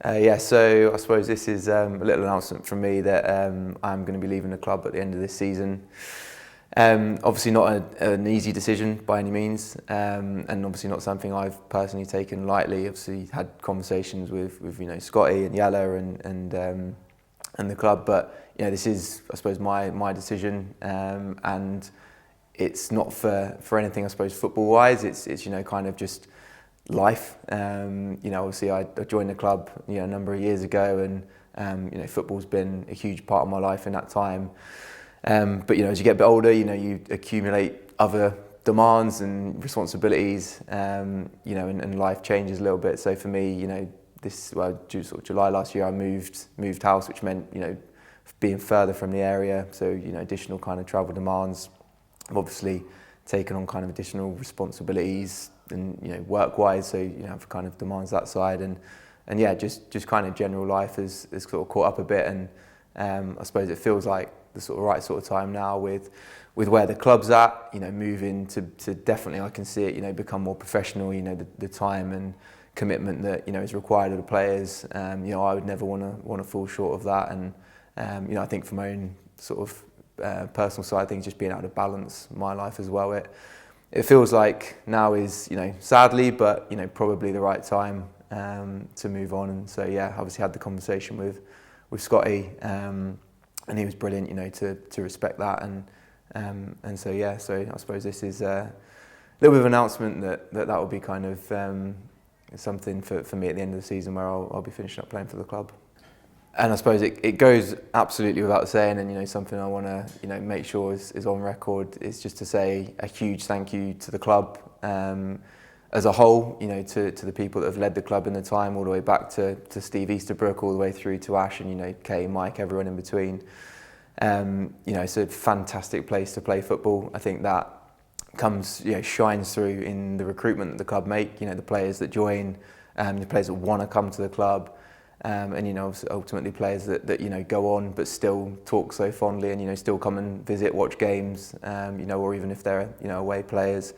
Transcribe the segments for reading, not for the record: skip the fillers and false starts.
Yeah, so I suppose this is a little announcement from me that I'm going to be leaving the club at the end of this season. Obviously not an easy decision by any means, and obviously not something I've personally taken lightly. Obviously had conversations with Scotty and Yala and the club, but this is, I suppose, my decision, and it's not for anything, I suppose, football wise. It's kind of just life. Obviously I joined the club a number of years ago, and football's been a huge part of my life in that time. But as you get a bit older, you accumulate other demands and responsibilities, and life changes a little bit. So for me, sort of July last year, I moved house, which meant being further from the area. So additional kind of travel demands. I've obviously taken on kind of additional responsibilities and work-wise, so have kind of demands that side, and yeah, just kind of general life has sort of caught up a bit, and I suppose it feels like the sort of right sort of time now with where the club's at, moving to definitely, I can see it, become more professional. The time and commitment that is required of the players. I would never want to fall short of that, and I think from my own sort of personal side of things, just being able to balance my life as well. It feels like now is, sadly, but probably the right time to move on. And so yeah, obviously had the conversation with Scotty, and he was brilliant, to respect that, and so yeah, so I suppose this is a little bit of an announcement that will be kind of something for me at the end of the season, where I'll be finishing up playing for the club. And I suppose it goes absolutely without saying, and something I want to make sure is on record, is just to say a huge thank you to the club as a whole, to the people that have led the club in the time, all the way back to Steve Easterbrook, all the way through to Ash, and Kay, Mike, everyone in between. It's a fantastic place to play football. I think that comes shines through in the recruitment that the club make. The players that join, the players that want to come to the club. And ultimately players that go on but still talk so fondly, and still come and visit, watch games, or even if they're away players.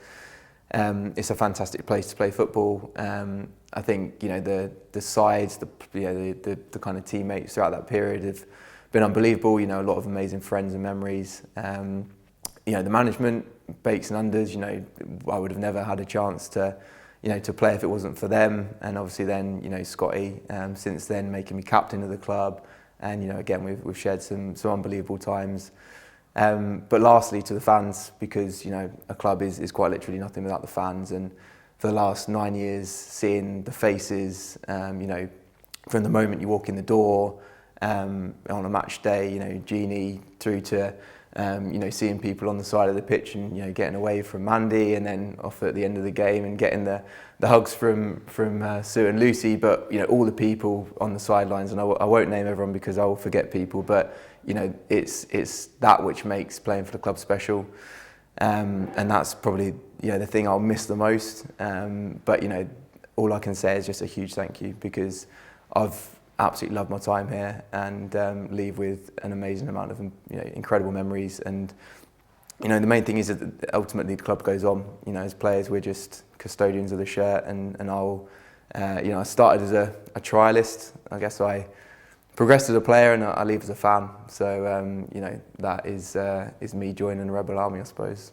It's a fantastic place to play football. I think the sides, the kind of teammates throughout that period have been unbelievable. A lot of amazing friends and memories. The management, Bakes and Unders, I would have never had a chance to play if it wasn't for them, and obviously then Scotty, since then making me captain of the club, and again we've shared some unbelievable times. But lastly, to the fans, because a club is quite literally nothing without the fans, and for the last 9 years, seeing the faces, from the moment you walk in the door, on a match day, Jeannie, through to seeing people on the side of the pitch and getting away from Mandy, and then off at the end of the game and getting the hugs from Sue and Lucy, but all the people on the sidelines, and I won't name everyone because I will forget people, but it's that which makes playing for the club special, and that's probably the thing I'll miss the most. But all I can say is just a huge thank you, because I've absolutely loved my time here, and leave with an amazing amount of incredible memories. And the main thing is that ultimately the club goes on. As players, we're just custodians of the shirt, and I'll I started as a trialist. I guess I progressed as a player, and I leave as a fan. So that is me joining the Rebel Army, I suppose.